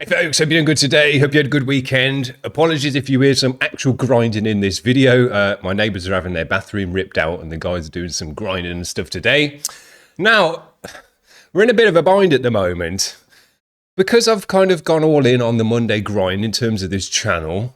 Hey folks, hope you're doing good today. Hope you had a good weekend. Apologies if you hear some actual grinding in this video. My neighbours are having their bathroom ripped out and the guys are doing some grinding and stuff today. Now, we're in a bit of a bind at the moment. Because I've kind of gone all in on the Monday grind in terms of this channel,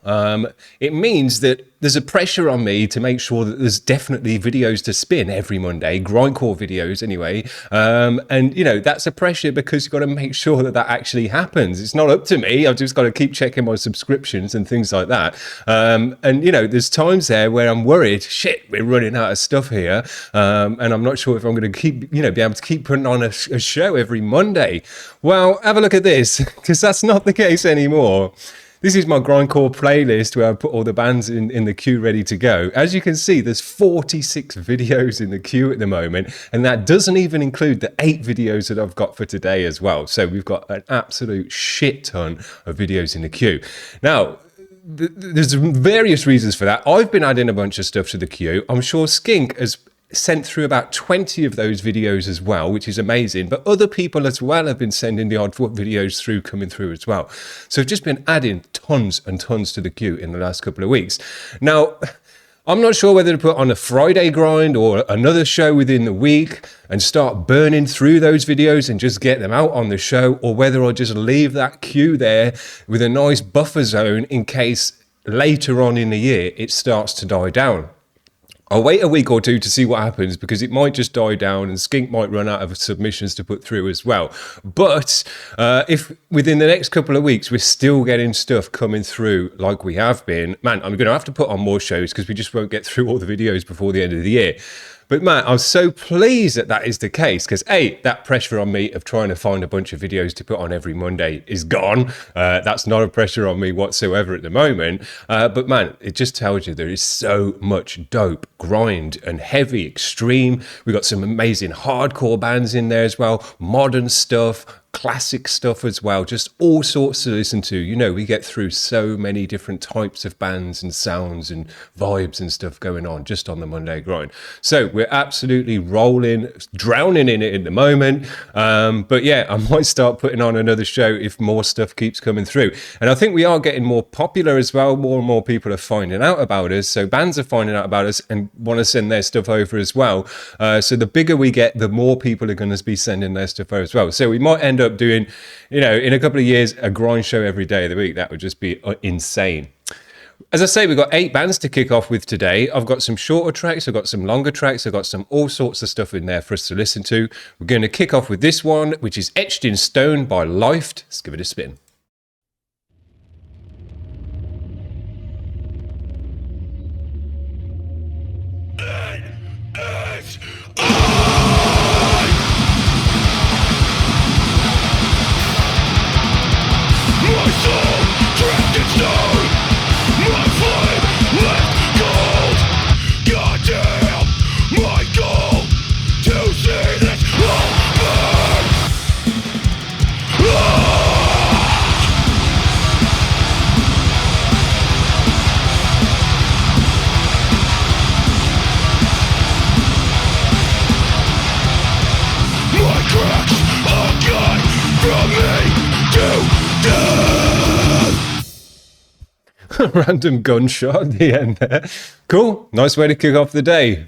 it means that there's a pressure on me to make sure that there's definitely videos to spin every Monday, grindcore videos anyway. And, you know, that's a pressure because you've got to make sure that that actually happens. It's not up to me. I've just got to keep checking my subscriptions and things like that. And, you know, there's times there where I'm worried, shit, we're running out of stuff here. And I'm not sure if I'm going to keep, you know, be able to keep putting on a show every Monday. Well, have a look at this, because that's not the case anymore. This is my grindcore playlist where I put all the bands in the queue ready to go. As you can see, there's 46 videos in the queue at the moment, and that doesn't even include the 8 videos that I've got for today as well. So we've got an absolute shit ton of videos in the queue. Now, there's various reasons for that. I've been adding a bunch of stuff to the queue. I'm sure Skink has sent through about 20 of those videos as well, which is amazing. But other people as well have been sending the odd videos through, coming through as well. So I've just been adding tons and tons to the queue in the last couple of weeks. Now, I'm not sure whether to put on a Friday grind or another show within the week and start burning through those videos and just get them out on the show, or whether I'll just leave that queue there with a nice buffer zone in case later on in the year it starts to die down. I'll wait a week or two to see what happens, because it might just die down and Skink might run out of submissions to put through as well. But if within the next couple of weeks we're still getting stuff coming through like we have been, man, I'm going to have to put on more shows because we just won't get through all the videos before the end of the year. But man, I'm so pleased that that is the case, because A, that pressure on me of trying to find a bunch of videos to put on every Monday is gone. That's not a pressure on me whatsoever at the moment. But man, it just tells you there is so much dope, grind and heavy, extreme. We've got some amazing hardcore bands in there as well, modern stuff, classic stuff as well, just all sorts to listen to. You know, we get through so many different types of bands and sounds and vibes and stuff going on just on the Monday grind. So we're absolutely rolling, drowning in it at the moment. But yeah, I might start putting on another show if more stuff keeps coming through. And I think we are getting more popular as well. More and more people are finding out about us. So bands are finding out about us and want to send their stuff over as well. So the bigger we get, the more people are going to be sending their stuff over as well. So we might end up doing, you know, in a couple of years, a grind show every day of the week. That would just be insane. As I say, we've got 8 bands to kick off with today. I've got some shorter tracks, I've got some longer tracks, I've got some all sorts of stuff in there for us to listen to. We're going to kick off with this one, which is Etched in Stone by Life. Let's give it a spin. Random gunshot at the end there. Cool. Nice way to kick off the day.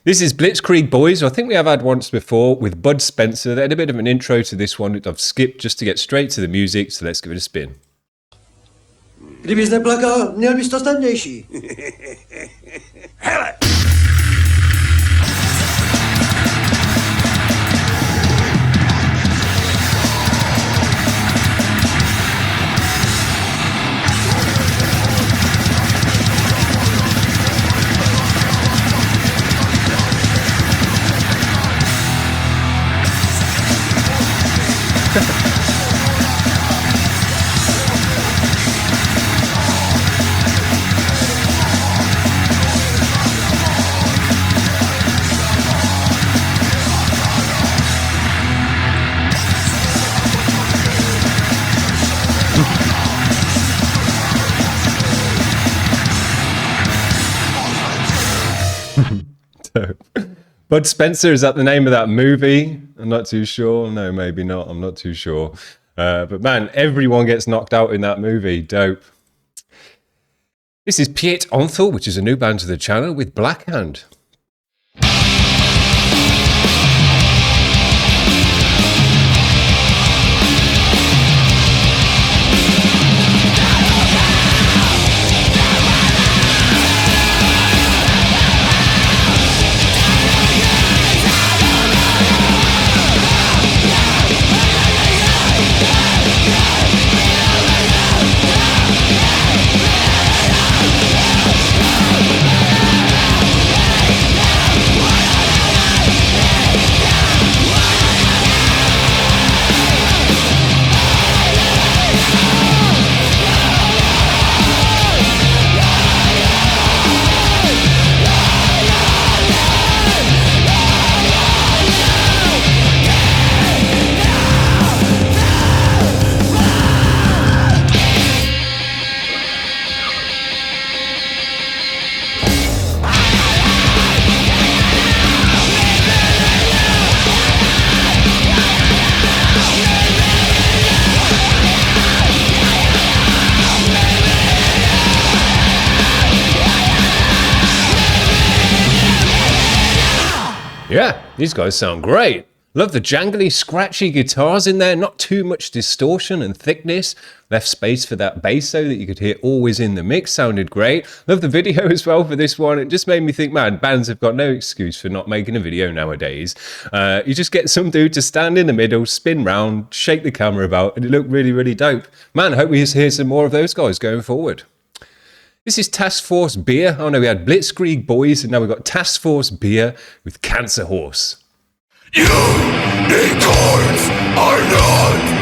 This is Blitzkrieg Boyz. I think we have had once before with Bud Spencer. They had a bit of an intro to this one that I've skipped just to get straight to the music, so let's give it a spin. Kdybys neplakal, měl bys to snadnější. Hele! Bud Spencer, is that the name of that movie? I'm not too sure. No, maybe not. I'm not too sure. But man, everyone gets knocked out in that movie. Dope. This is Piet Onthel, which is a new band to the channel with Blackhand. Yeah, these guys sound great. Love the jangly, scratchy guitars in there. Not too much distortion and thickness. Left space for that bass so that you could hear always in the mix. Sounded great. Love the video as well for this one. It just made me think, man, bands have got no excuse for not making a video nowadays. You just get some dude to stand in the middle, spin round, shake the camera about, and it looked really, really dope. Man, I hope we hear some more of those guys going forward. This is Task Force Beer. Oh no, we had Blitzkrieg Boyz, and now we've got Task Force Beer with Cancerhorse. Unicorns are not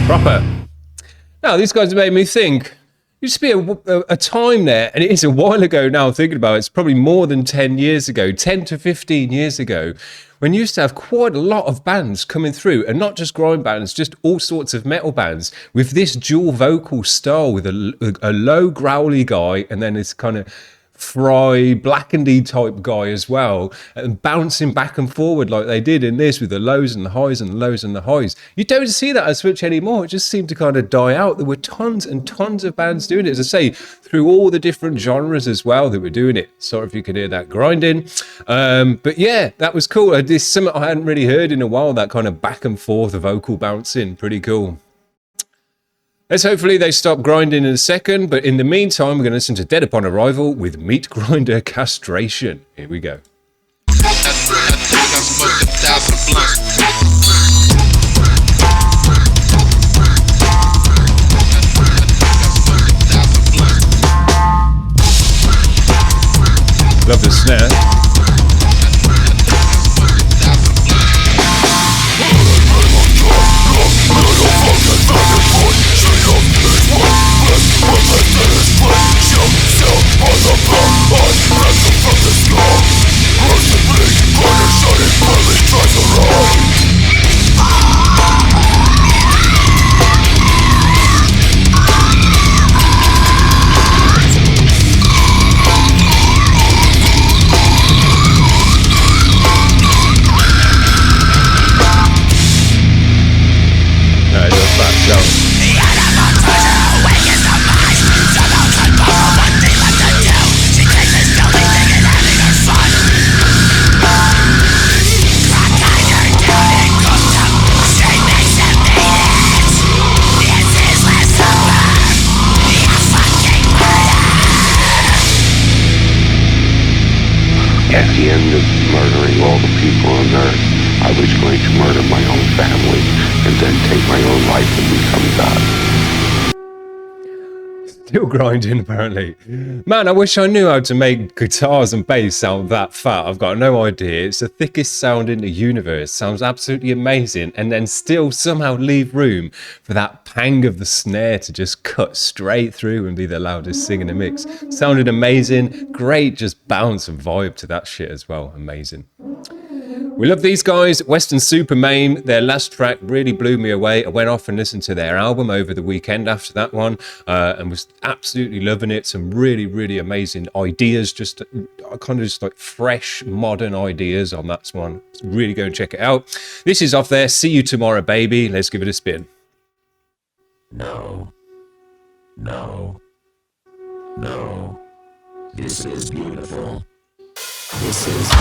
Proper. Now, these guys have made me think. Used to be a time there, and it is a while ago now, thinking about it, it's probably more than 10 years ago, 10 to 15 years ago, when you used to have quite a lot of bands coming through, and not just grind bands, just all sorts of metal bands, with this dual vocal style, with a low growly guy, and then this kind of Fry, Blackandy type guy as well, and bouncing back and forward like they did in this with the lows and the highs and the lows and the highs. You don't see that as much anymore. It just seemed to kind of die out. There were tons and tons of bands doing it, as I say, through all the different genres as well that were doing it. Sorry if you could hear that grinding. But yeah, that was cool. This is something I hadn't really heard in a while, that kind of back and forth vocal bouncing. Pretty cool. Let's hopefully they stop grinding in a second, but in the meantime, we're going to listen to Dead Upon Arrival with Meat Grinder Castration. Here we go. Love the snare. At the end of murdering all the people on Earth, I was going to murder my own family and then take my own life and become God. Still grinding, apparently. Man, I wish I knew how to make guitars and bass sound that fat. I've got no idea. It's the thickest sound in the universe. Sounds absolutely amazing. And then still somehow leave room for that pang of the snare to just cut straight through and be the loudest thing in the mix. Sounded amazing. Great just bounce and vibe to that shit as well. Amazing. We love these guys, Western Super MAIM. Their last track really blew me away. I went off and listened to their album over the weekend after that one and was absolutely loving it. Some really, really amazing ideas, just kind of just like fresh, modern ideas on that one. Really go and check it out. This is off there. See You Tomorrow, Baby. Let's give it a spin. No. No. No. This is beautiful. This is...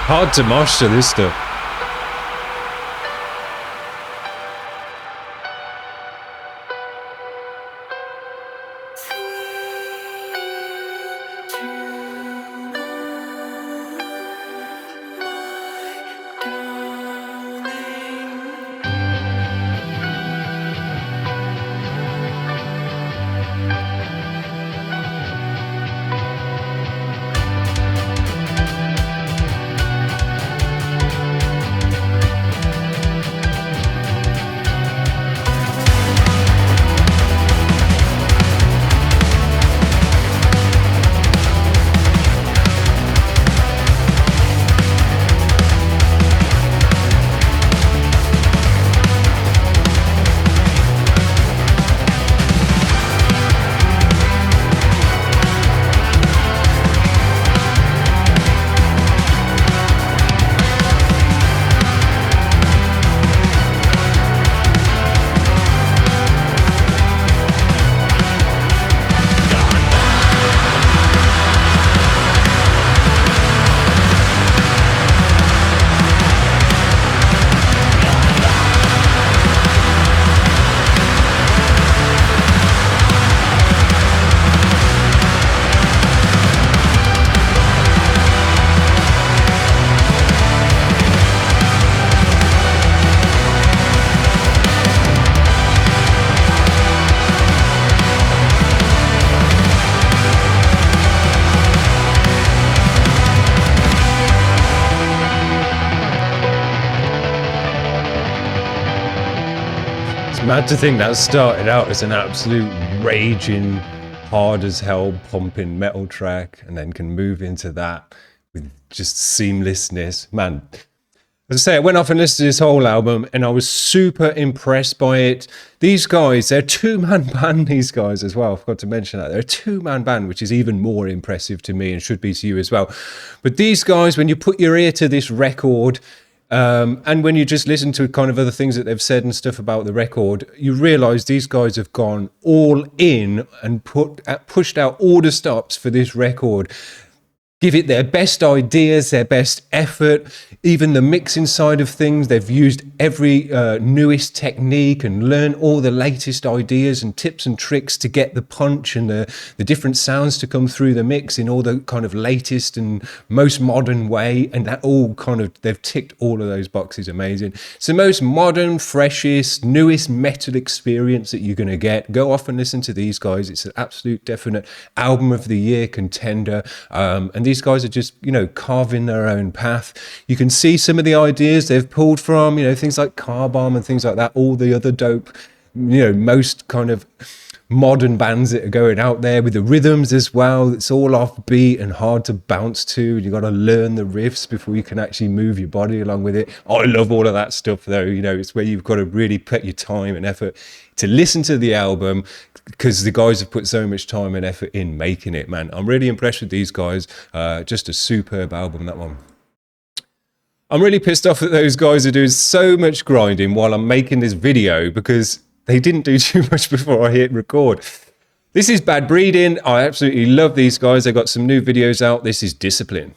Hard to mosh to this stuff. Mad to think that started out as an absolute raging, hard as hell, pumping metal track, and then can move into that with just seamlessness. Man, as I say, I went off and listened to this whole album, and I was super impressed by it. These guys, they're a two-man band, these guys as well. I forgot to mention that. They're a two-man band, which is even more impressive to me and should be to you as well. But these guys, when you put your ear to this record, and when you just listen to kind of other things that they've said and stuff about the record, you realise these guys have gone all in and pushed out all the stops for this record. give it their best ideas, their best effort, even the mixing side of things. They've used every newest technique and learned all the latest ideas and tips and tricks to get the punch and the different sounds to come through the mix in all the kind of latest and most modern way. And that all kind of, they've ticked all of those boxes. Amazing. It's the most modern, freshest, newest metal experience that you're going to get. Go off and listen to these guys. It's an absolute definite album of the year contender. And these guys are just, you know, carving their own path. You can see some of the ideas they've pulled from, you know, things like Car Bomb and things like that, all the other dope, you know, most kind of modern bands that are going out there with the rhythms as well. It's all offbeat and hard to bounce to. You got to learn the riffs before you can actually move your body along with it. I love all of that stuff though. You know, it's where you've got to really put your time and effort to listen to the album, because the guys have put so much time and effort in making it, man. I'm really impressed with these guys. Just a superb album, that one. I'm really pissed off that those guys are doing so much grinding while I'm making this video, because they didn't do too much before I hit record. This is Bad Breeding. I absolutely love these guys. They got some new videos out. This is Discipline.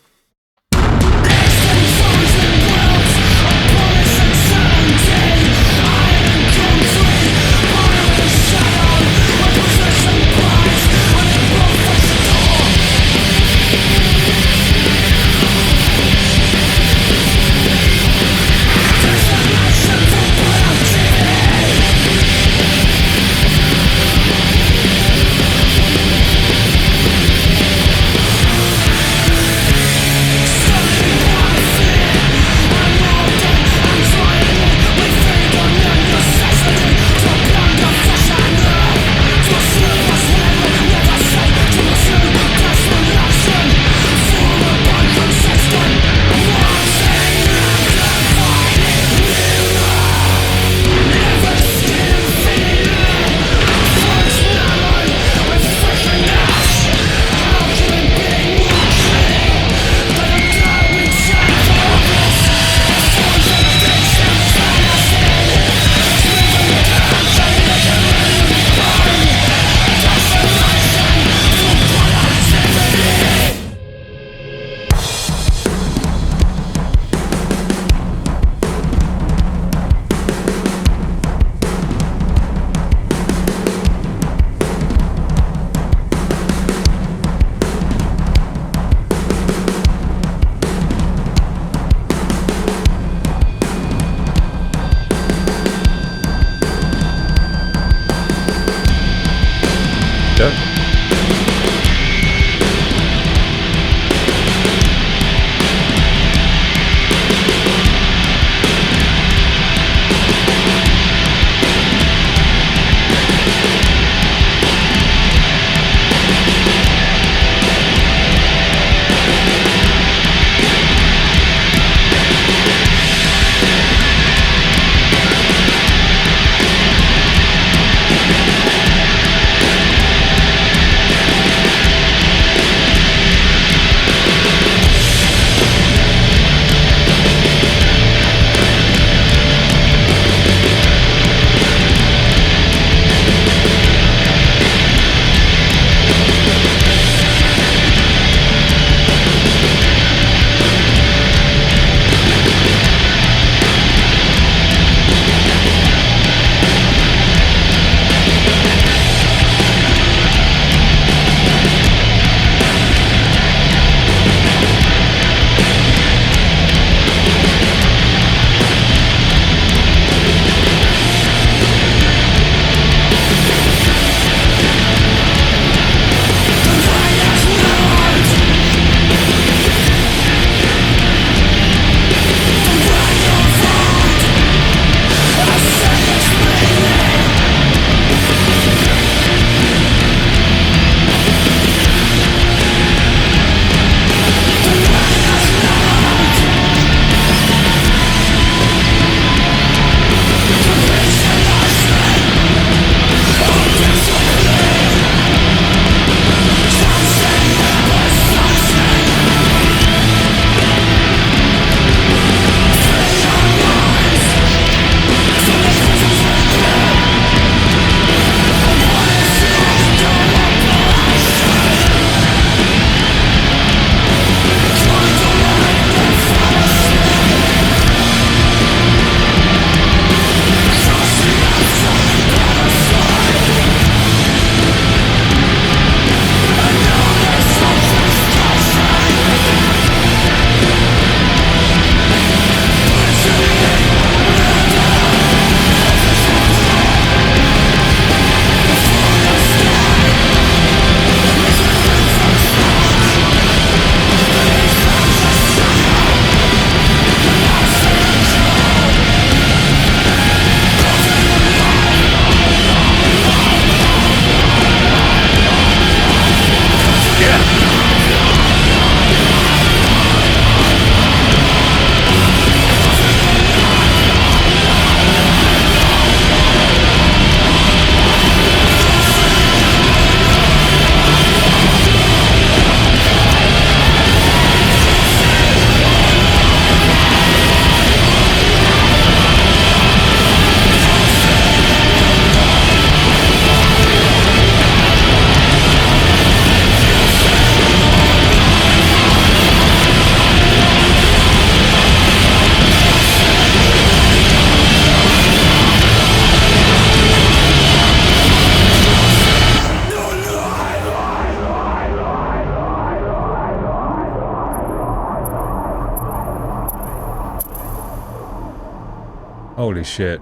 Holy shit.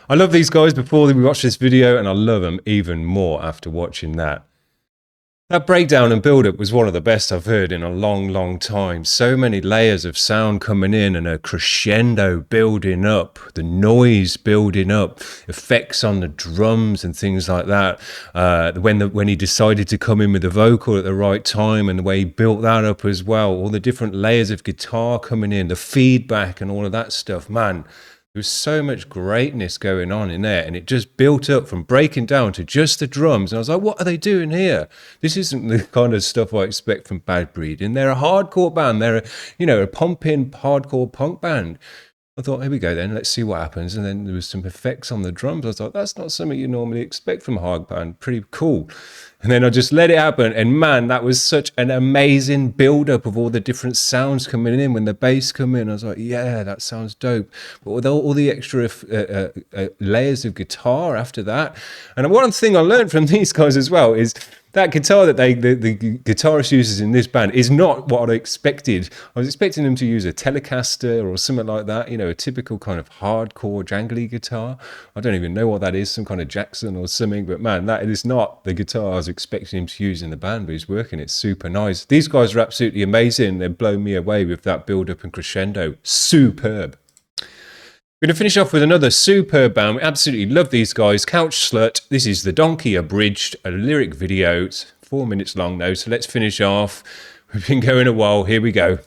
I love these guys before we watched this video, and I love them even more after watching that. That breakdown and build-up was one of the best I've heard in a long, long time. So many layers of sound coming in and a crescendo building up, the noise building up, effects on the drums and things like that. When he decided to come in with the vocal at the right time and the way he built that up as well, all the different layers of guitar coming in, the feedback and all of that stuff, man. There was so much greatness going on in there, and it just built up from breaking down to just the drums. And I was like, what are they doing here? This isn't the kind of stuff I expect from Bad Breeding. They're a hardcore band. They're a pump-in hardcore punk band. I thought, here we go then, let's see what happens. And then there was some effects on the drums. I thought, that's not something you normally expect from a hard band. Pretty cool. And then I just let it happen. And man, that was such an amazing build-up of all the different sounds coming in. When the bass come in, I was like, yeah, that sounds dope. But with all the extra layers of guitar after that. And one thing I learned from these guys as well is that guitar that the guitarist uses in this band is not what I expected. I was expecting them to use a Telecaster or something like that, a typical kind of hardcore jangly guitar. I don't even know what that is, some kind of Jackson or something, but man, that is not the guitar I was expecting him to use in the band, but he's working it super nice. These guys are absolutely amazing. They've blown me away with that build-up and crescendo. Superb. We're going to finish off with another superb band. We absolutely love these guys. Couch Slut. This is The Donkey Abridged, a lyric video. It's 4 minutes long though, so let's finish off. We've been going a while. Here we go.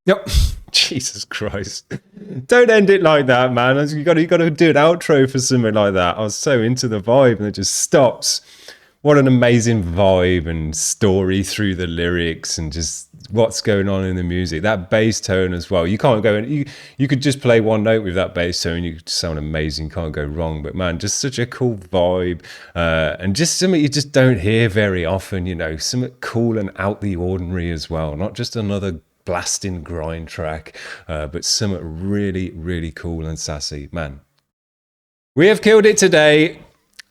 Yep. Jesus Christ. Don't end it like that, man. You got to do an outro for something like that. I was so into the vibe and it just stops. What an amazing vibe and story through the lyrics and just what's going on in the music. That bass tone as well. You can't go and you could just play one note with that bass tone. You sound amazing. Can't go wrong. But man, just such a cool vibe and just something you just don't hear very often. You know, something cool and out the ordinary as well. Not just another blasting grind track, but something really, really cool and sassy. Man, we have killed it today.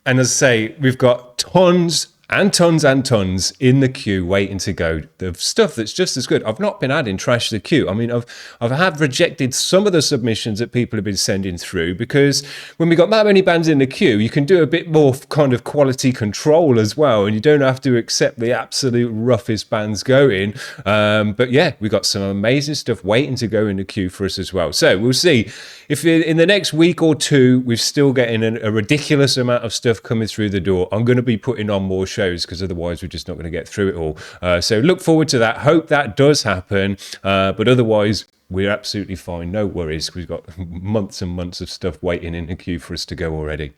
And as I say, we've got tons and tons and tons in the queue waiting to go. The stuff that's just as good. I've not been adding trash to the queue. I mean, I've rejected some of the submissions that people have been sending through because when we got that many bands in the queue, you can do a bit more kind of quality control as well, and you don't have to accept the absolute roughest bands going. But yeah, we got some amazing stuff waiting to go in the queue for us as well. So we'll see if in the next week or two we're still getting a ridiculous amount of stuff coming through the door. I'm going to be putting on more shows because otherwise we're just not going to get through it all. So look forward to that. Hope that does happen. But otherwise, we're absolutely fine. No worries. We've got months and months of stuff waiting in the queue for us to go already.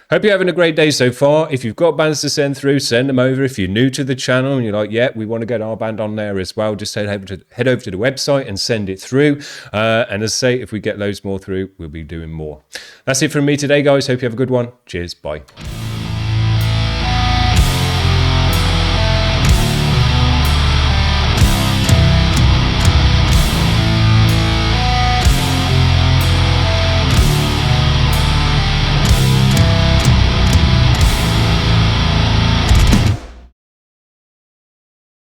Hope you're having a great day so far. If you've got bands to send through, send them over. If you're new to the channel and you're like, yeah, we want to get our band on there as well, just head over to the website and send it through. And as I say, if we get loads more through, we'll be doing more. That's it from me today, guys. Hope you have a good one. Cheers. Bye.